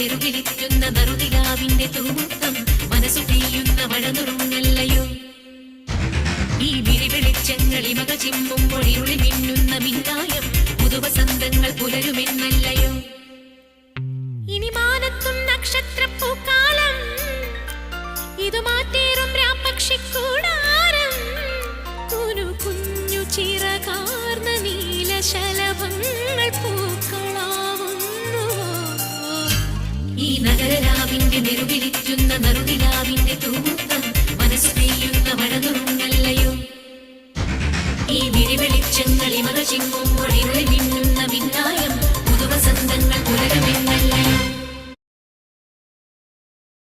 നെറുകിലിറ്റുന്ന നറുതിലാവിന്റെ തൂമുത്തം മനസ്സു പെയ്യുന്ന മഴനുറുങ്ങല്ലയോ ഈ വിരിവെളിച്ചങ്ങളി മക ചിമ്മുമ്പോൾ ഇരുളി മിന്നുന്ന മിന്നായം പുതുവസന്തങ്ങൾ പുലരുമെന്നല്ലയോ ഇനി മാനത്തും നക്ഷത്രപ്പൂക്കാലം ഇതു മാറ്റേറും രാപ്പക്ഷിക്കൂടാരം കുനു കുഞ്ഞു ചിറകാർന്ന നീലശലഭങ്ങൾ പൂക്കളാവുന്നു ഈ നഗരരാവിന്റെ നെറുകിലിറ്റുന്ന നറുതി